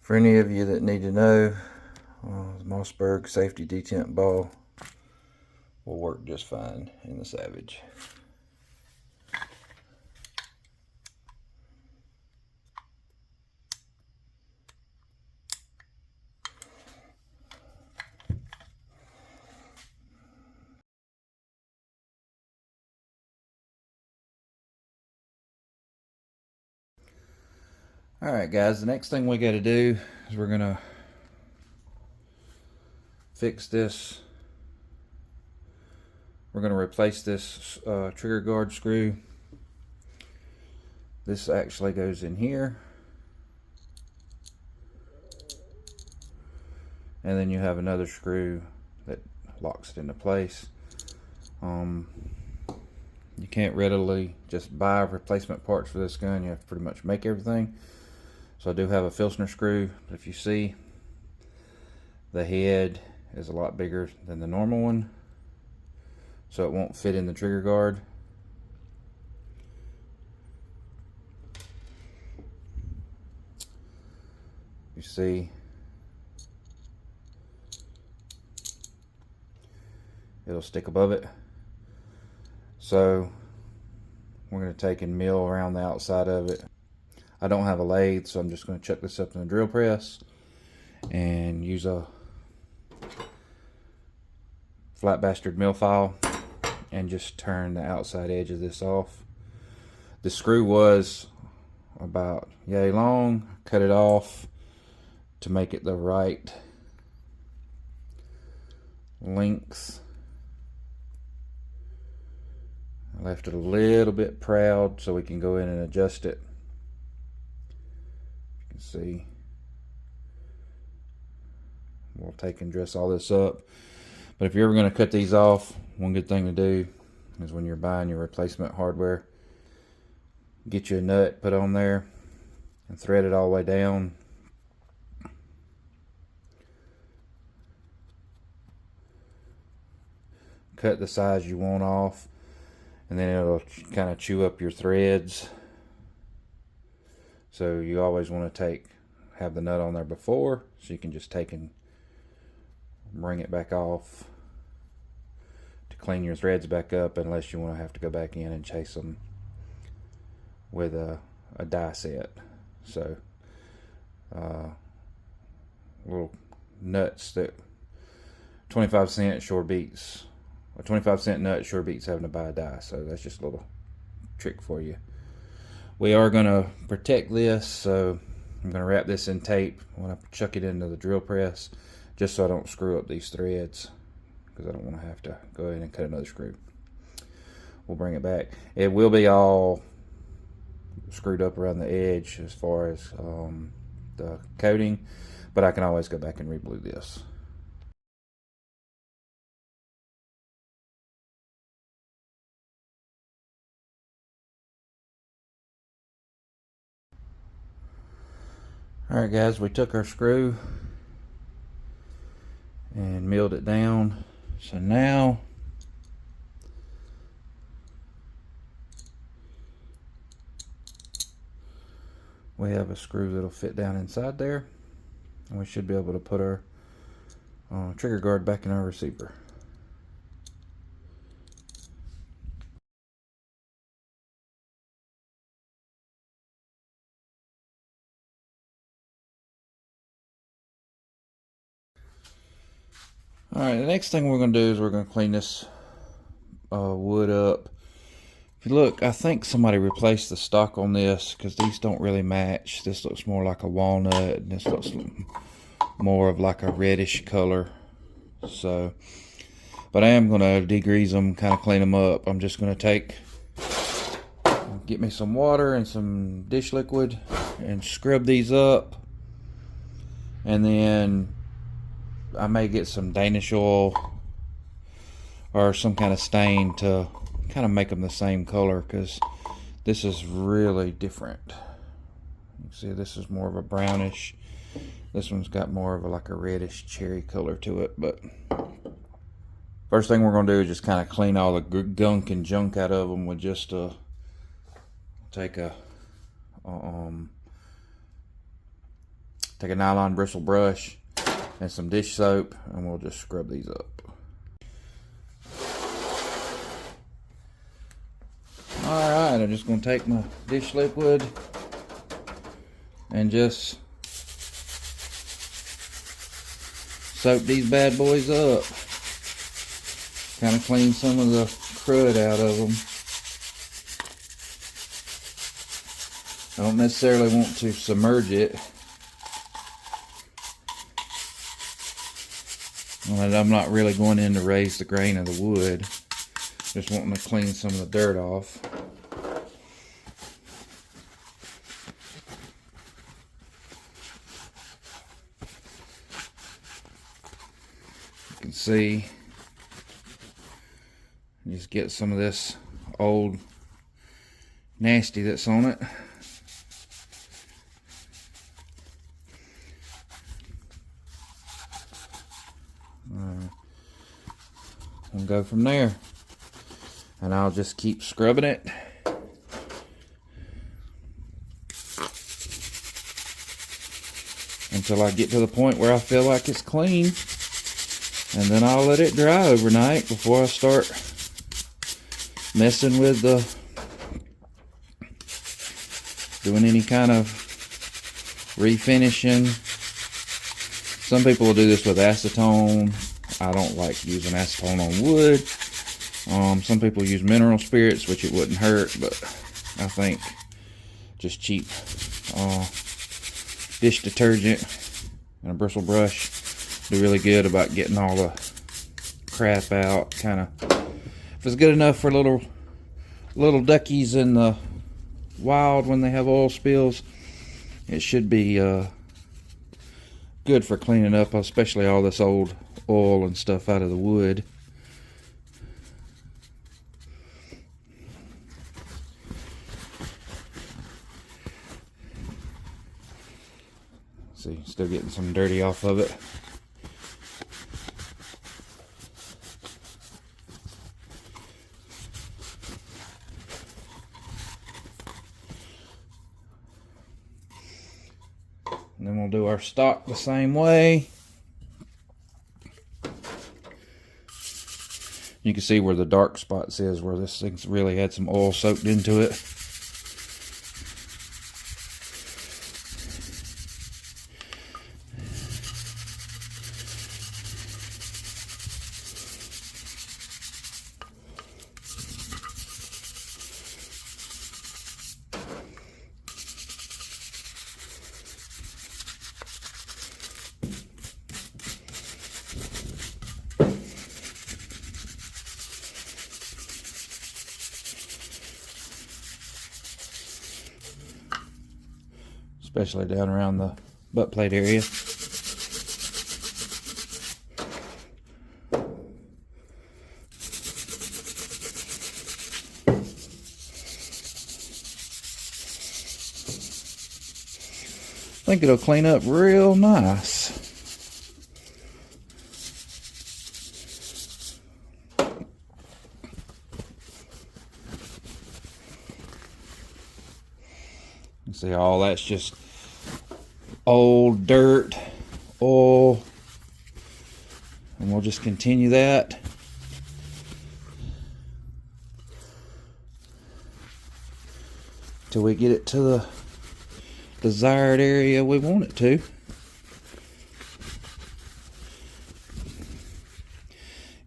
For any of you that need to know, the Mossberg safety detent ball will work just fine in the Savage. Alright guys, the next thing we got to do is we're going to fix this. We're going to replace this trigger guard screw. This actually goes in here. And then you have another screw that locks it into place. You can't readily just buy replacement parts for this gun. You have to pretty much make everything. So I do have a Filsner screw, but if you see, the head is a lot bigger than the normal one, so it won't fit in the trigger guard. You see, it'll stick above it. So we're going to take and mill around the outside of it. I don't have a lathe, so I'm just going to chuck this up in the drill press and use a flat bastard mill file and just turn the outside edge of this off. The screw was about yay long. Cut it off to make it the right length. I left it a little bit proud so we can go in and adjust it. You can see we'll take and dress all this up. But if you're ever going to cut these off, one good thing to do is when you're buying your replacement hardware, get you a nut, put on there, and thread it all the way down. Cut the size you want off, and then it'll kind of chew up your threads. So you always want to have the nut on there before, so you can just take and bring it back off to clean your threads back up, unless you want to have to go back in and chase them with a die set. So little nuts that 25-cent sure beats a 25-cent nut sure beats having to buy a die. So that's just a little trick for you. We are going to protect this, so I'm going to wrap this in tape when I chuck it into the drill press, just so I don't screw up these threads, because I don't want to have to go in and cut another screw. We'll bring it back. It will be all screwed up around the edge as far as the coating, but I can always go back and re-blue this. Alright guys, we took our screw and milled it down. So now we have a screw that'll fit down inside there, and we should be able to put our trigger guard back in our receiver. Alright, the next thing we're going to do is we're going to clean this wood up. If you look, I think somebody replaced the stock on this, because these don't really match. This looks more like a walnut, and this looks more of like a reddish color. So, but I am going to degrease them, kind of clean them up. I'm just going to get me some water and some dish liquid and scrub these up, and then I may get some Danish oil or some kind of stain to kind of make them the same color, because this is really different. You see, this is more of a brownish. This one's got more of like a reddish cherry color to it. But first thing we're going to do is just kind of clean all the gunk and junk out of them with just take a take a nylon bristle brush and some dish soap, and we'll just scrub these up. Alright, I'm just going to take my dish liquid and just soak these bad boys up. Kind of clean some of the crud out of them. I don't necessarily want to submerge it. And I'm not really going in to raise the grain of the wood. Just wanting to clean some of the dirt off. You can see, just get some of this old nasty that's on it. And go from there. And I'll just keep scrubbing it until I get to the point where I feel like it's clean, and then I'll let it dry overnight before I start messing with doing any kind of refinishing. Some people will do this with acetone. I don't like using acetone on wood. Some people use mineral spirits, which it wouldn't hurt, but I think just cheap dish detergent and a bristle brush do really good about getting all the crap out. Kind of, if it's good enough for little duckies in the wild when they have oil spills, it should be good for cleaning up, especially all this old oil and stuff out of the wood. See, still getting some dirty off of it. And then we'll do our stock the same way. You can see where the dark spots is, where this thing's really had some oil soaked into it. Especially down around the butt plate area. I think it'll clean up real nice. You see, all that's just old dirt, oil, and we'll just continue that till we get it to the desired area we want it to.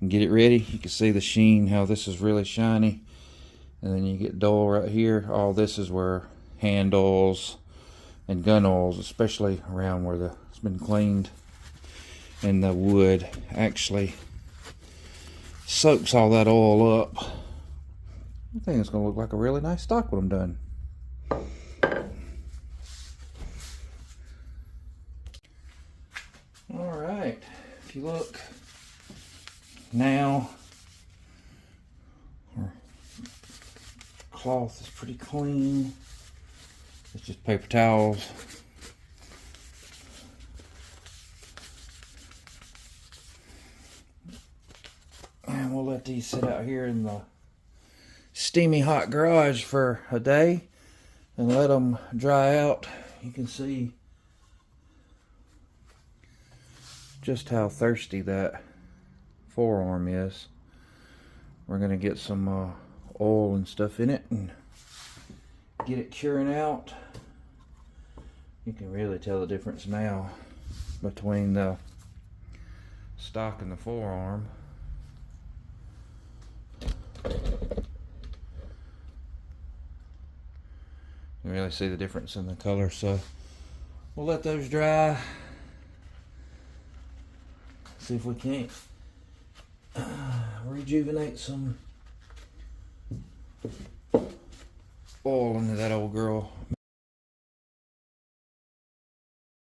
And get it ready. You can see the sheen, how this is really shiny, and then you get dull right here. All this is where handles and gun oils, especially around where it's been cleaned, and the wood actually soaks all that oil up. I think it's going to look like a really nice stock when I'm done. Alright, if you look now, our cloth is pretty clean. It's just paper towels. And we'll let these sit out here in the steamy hot garage for a day and let them dry out. You can see just how thirsty that forearm is. We're gonna get some oil and stuff in it and get it curing out. You can really tell the difference now between the stock and the forearm. You really see the difference in the color, so we'll let those dry. See if we can't rejuvenate some oil into that old girl.